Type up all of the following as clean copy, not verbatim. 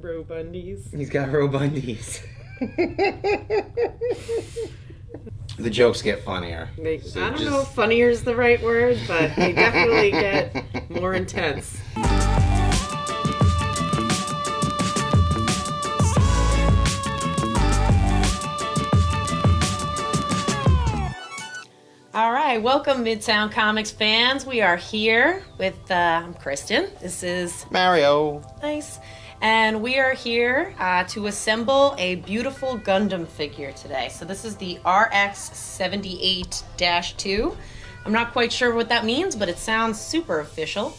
Robundies. He's got Robundies. The jokes get funnier. I don't know if funnier is the right word, but they definitely get more intense. All right, welcome Midtown Comics fans. We are here with I'm Kristen. This is Mario. Nice. And we are here to assemble a beautiful Gundam figure today. So this is the RX-78-2. I'm not quite sure what that means, but it sounds super official.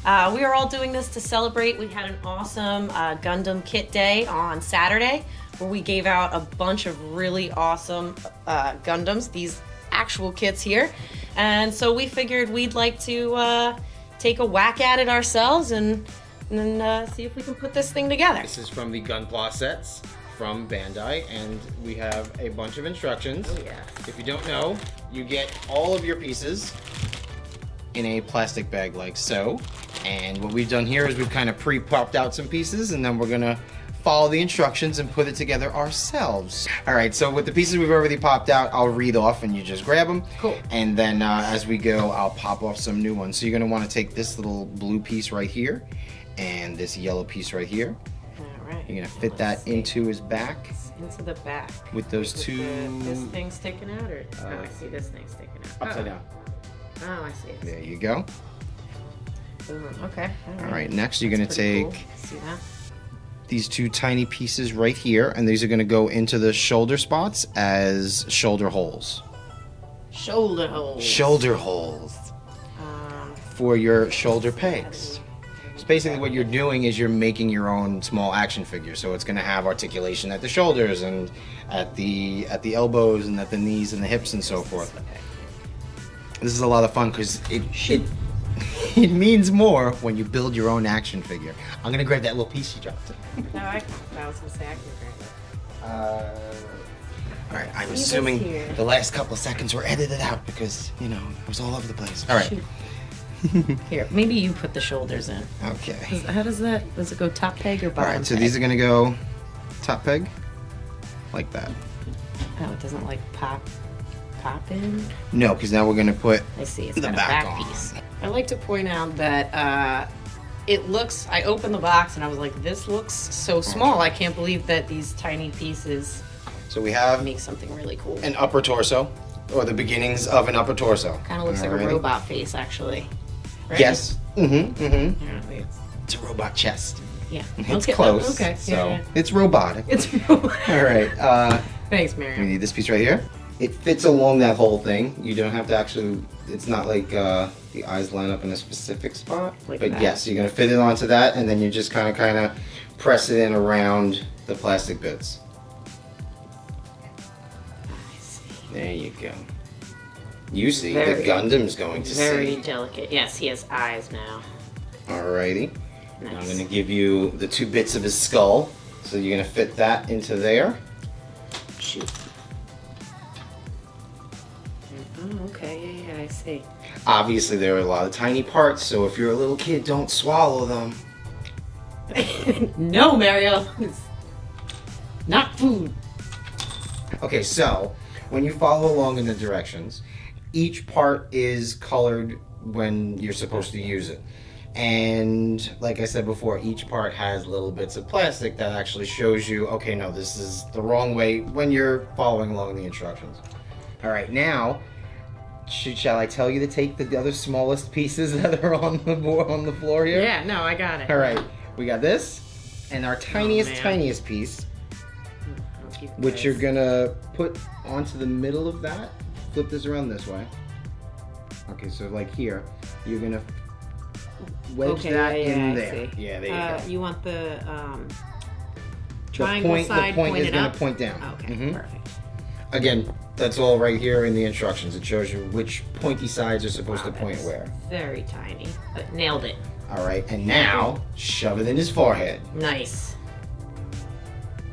We are all doing this to celebrate. We had an awesome Gundam kit day on Saturday where we gave out a bunch of really awesome Gundams, these actual kits here. And so we figured we'd like to take a whack at it ourselves and then see if we can put this thing together. This is from the Gunpla sets from Bandai, and we have a bunch of instructions. Oh yeah. If you don't know, you get all of your pieces in a plastic bag like so. And what we've done here is we've kind of pre-popped out some pieces, and then we're gonna follow the instructions and put it together ourselves. All right, so with the pieces we've already popped out, I'll read off and you just grab them. Cool. And then as we go, I'll pop off some new ones. So you're gonna wanna take this little blue piece right here and this yellow piece right here. All right. You're gonna fit that into his back. Into the back. With those two... This thing sticking out, or... oh, I see this thing sticking out. Upside down. Oh, I see it. There you go. Boom. Okay. All right, next you're gonna take... Cool. See that? These two tiny pieces right here, and these are going to go into the shoulder spots as shoulder holes. Shoulder holes. Shoulder holes. For your shoulder pegs. So basically what you're doing is you're making your own small action figure. So it's going to have articulation at the shoulders and at the elbows and at the knees and the hips and so forth. This is a lot of fun because it means more when you build your own action figure. I'm going to grab that little piece you dropped. No, I was going to say I can grab it. All right, I'm assuming the last couple of seconds were edited out because, you know, it was all over the place. All right. Here, maybe you put the shoulders in. Okay. How does that, does it go top peg or bottom peg? All right, so these are going to go top peg, like that. Oh, it doesn't like pop in? No, because now we're going to put I see, it's the got a back piece. I like to point out that it looks, I opened the box and I was like, this looks so small. I can't believe that these tiny pieces so we have make something really cool. An upper torso, or the beginnings of an upper torso. Kind of looks like a robot face, actually. Right? Yes. Mm-hmm, mm-hmm. Yeah, it's a robot chest. Yeah. It's close. Okay. So yeah. it's robotic. It's robotic. All right. Thanks, Mario. We need this piece right here. It fits along that whole thing. You don't have to actually, it's not like the eyes line up in a specific spot. Like but that. yes, you're going to fit it onto that, and then you just kind of press it in around the plastic bits. I see. There you go. You see, the Gundam's going to see. Very delicate. Yes, he has eyes now. Alrighty. Nice. Now I'm going to give you the two bits of his skull. So you're going to fit that into there. Shoot. Oh, okay, yeah, I see. Obviously, there are a lot of tiny parts, so if you're a little kid, don't swallow them. No, Mario. It's not food. Okay, so when you follow along in the directions, each part is colored when you're supposed to use it. And like I said before, each part has little bits of plastic that actually shows you, okay, no, this is the wrong way when you're following along the instructions. All right, now, shall I tell you to take the other smallest pieces that are on the floor here? Yeah, no, I got it. All right, we got this, and our tiniest piece, which you're gonna put onto the middle of that. Flip this around this way. Okay, so like here, you're gonna wedge that in there. Yeah, there you go. You want the triangle side pointed is gonna point down. Okay, perfect. Again, that's all right here in the instructions. It shows you which pointy sides are supposed to point where. Very tiny, but nailed it. All right, and now shove it in his forehead. Nice.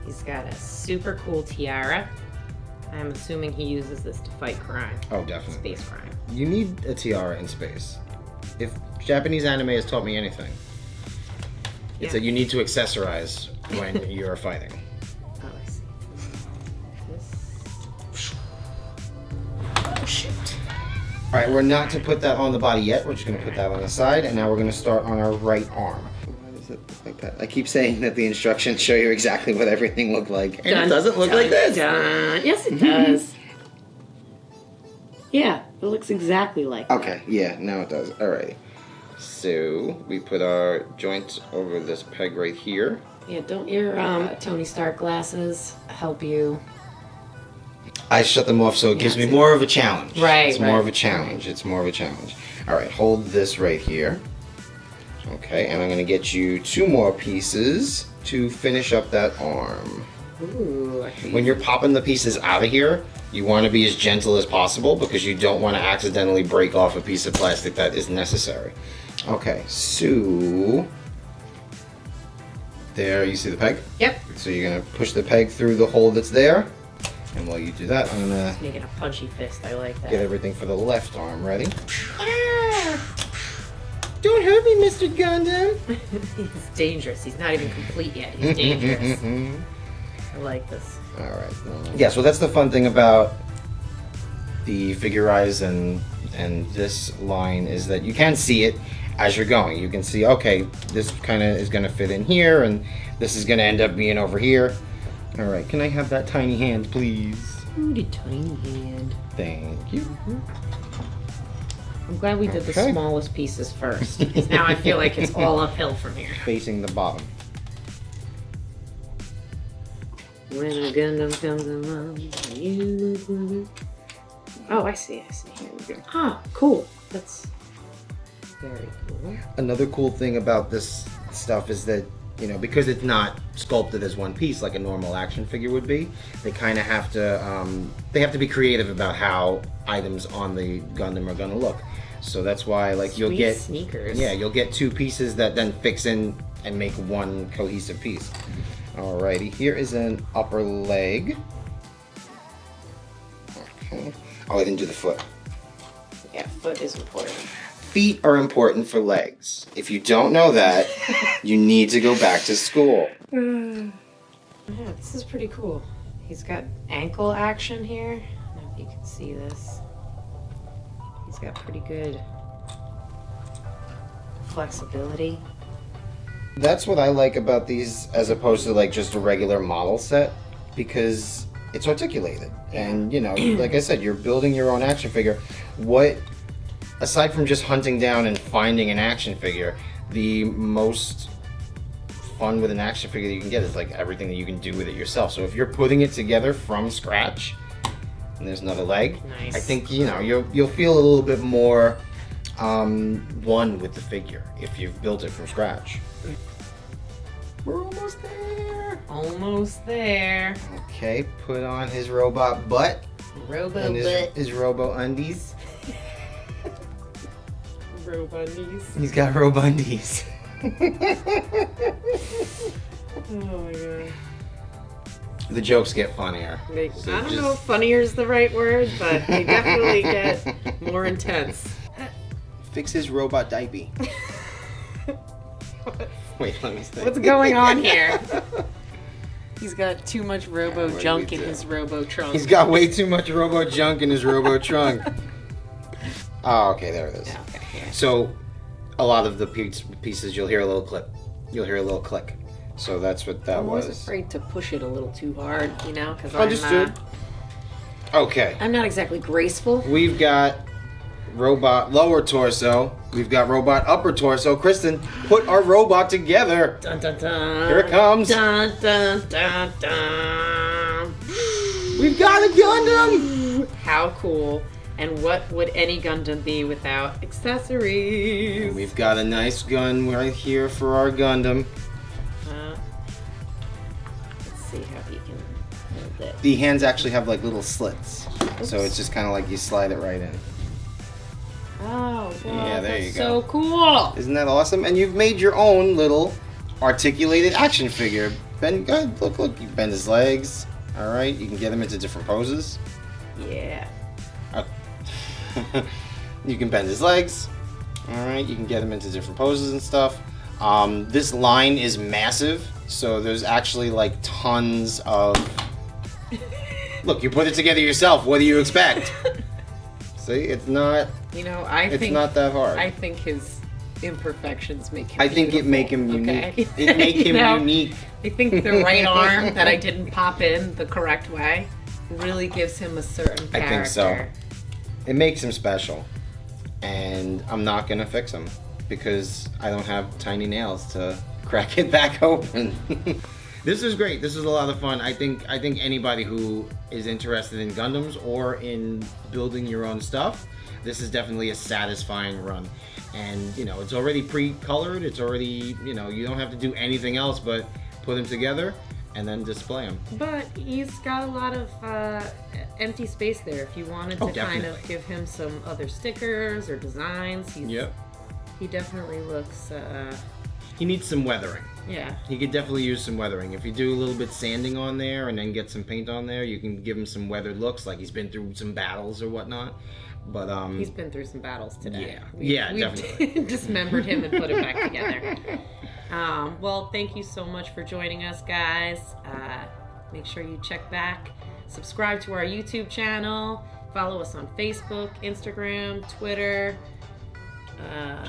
He's got a super cool tiara. I'm assuming he uses this to fight crime. Oh, definitely. Space crime. You need a tiara in space. If Japanese anime has taught me anything, it's that you need to accessorize when you're fighting. Oh, I see. Oh, shoot. All right, we're not to put that on the body yet. We're just going to put that on the side, and now we're going to start on our right arm. Why does it look like that? I keep saying that the instructions show you exactly what everything looked like, and it doesn't look like this. Yes, it does. Yeah, it looks exactly like that. Okay, yeah, now it does. Alrighty. So we put our joint over this peg right here. Yeah, don't your Tony Stark glasses help you? I shut them off so it gives me more of a challenge. Right, It's more of a challenge. It's more of a challenge. Alright, hold this right here. Okay, and I'm going to get you 2 more pieces to finish up that arm. Ooh, When you're popping the pieces out of here, you want to be as gentle as possible because you don't want to accidentally break off a piece of plastic that is necessary. Okay, so there, you see the peg? Yep. So you're going to push the peg through the hole that's there. And while you do that, I'm going to Making a punchy fist. I like that. get everything for the left arm ready. Don't hurt me, Mr. Gundam. He's dangerous. He's not even complete yet. He's dangerous. I like this. Alright. Yeah, so that's the fun thing about the figure eyes and this line is that you can see it as you're going. You can see, okay, this kind of is going to fit in here, and this is going to end up being over here. Alright, can I have that tiny hand, please? Ooh, the tiny hand. Thank you. I'm glad we did the Okay. smallest pieces first, because now I feel like it's all uphill from here. Facing the bottom. When a Gundam comes along, you look like... Oh, I see. Here we go. Ah, cool. That's very cool. Another cool thing about this stuff is that, you know, because it's not sculpted as one piece like a normal action figure would be, they kind of have to be creative about how items on the Gundam are going to look. So that's why, like, you'll Sweet get sneakers. Yeah, you'll get 2 pieces that then fix in and make one cohesive piece. Alrighty, here is an upper leg. Okay. Oh, I didn't do the foot. Yeah, foot is important. Feet are important for legs. If you don't know that, you need to go back to school. Yeah, this is pretty cool. He's got ankle action here. I don't know if you can see this. He's got pretty good flexibility. That's what I like about these as opposed to like just a regular model set, because it's articulated. And, you know, like I said, you're building your own action figure. What, aside from just hunting down and finding an action figure, the most fun with an action figure that you can get is like everything that you can do with it yourself. So if you're putting it together from scratch, and there's another leg, Nice. I think, you know, you'll feel a little bit more one with the figure if you've built it from scratch. We're almost there. Almost there. Okay, put on his robot butt Robo and butt. his robo undies. Robundies. He's got robundies. Oh my god. The jokes get funnier. So I don't know if funnier is the right word, but they definitely get more intense. Fix his robot diaper. Wait, let me think. What's going on here? He's got too much robo what do junk we in do? his robo trunk. He's got way too much robo junk in his robo trunk. Oh, okay, there it is. Yeah, okay, here. So, a lot of the pieces, you'll hear a little clip. You'll hear a little click. So that's what that I'm always was. afraid to push it a little too hard, you know, because Understood. Okay. I'm not exactly graceful. We've got robot lower torso. We've got robot upper torso. Kristen, put our robot together. Dun dun dun. Here it comes. Dun dun dun dun. We've got a Gundam. How cool! And what would any Gundam be without accessories? We've got a nice gun right here for our Gundam. Let's see how he can hold it. The hands actually have like little slits. So it's just kind of like you slide it right in. Oh, wow, Yeah, there that's you so go. cool. Isn't that awesome? And you've made your own little articulated action figure. Bend, good. Look, you bend his legs. All right, you can get him into different poses. Yeah. You can bend his legs. All right, you can get him into different poses and stuff. This line is massive, So there's actually like tons of... Look, you put it together yourself. What do you expect? See, it's not... You know, It's not that hard. I think his imperfections make him I think it make him okay? unique. It make him You know, unique. I think the right arm that I didn't pop in the correct way really gives him a certain character. I think so. It makes him special. And I'm not gonna fix him because I don't have tiny nails to crack it back open. This is great. This is a lot of fun. I think anybody who is interested in Gundams or in building your own stuff, this is definitely a satisfying run. And you know, it's already pre-colored. It's already, you know, you don't have to do anything else but put them together and then display them. But he's got a lot of empty space there. If you wanted to kind of give him some other stickers or designs, he definitely looks. He needs some weathering. Yeah. He could definitely use some weathering. If you do a little bit sanding on there and then get some paint on there, you can give him some weathered looks, like he's been through some battles or whatnot. But he's been through some battles today. Yeah, definitely. Dismembered him and put him back together. Well, thank you so much for joining us, guys. Make sure you check back, subscribe to our YouTube channel, follow us on Facebook, Instagram, Twitter.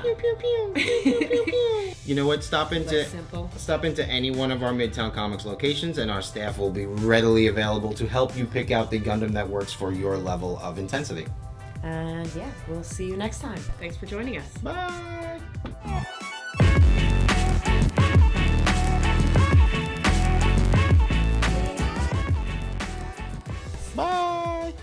Pew, pew, pew, pew, pew, pew, pew. You know what? Stop into any one of our Midtown Comics locations, and our staff will be readily available to help you pick out the Gundam that works for your level of intensity. And yeah, we'll see you next time. Thanks for joining us. Bye.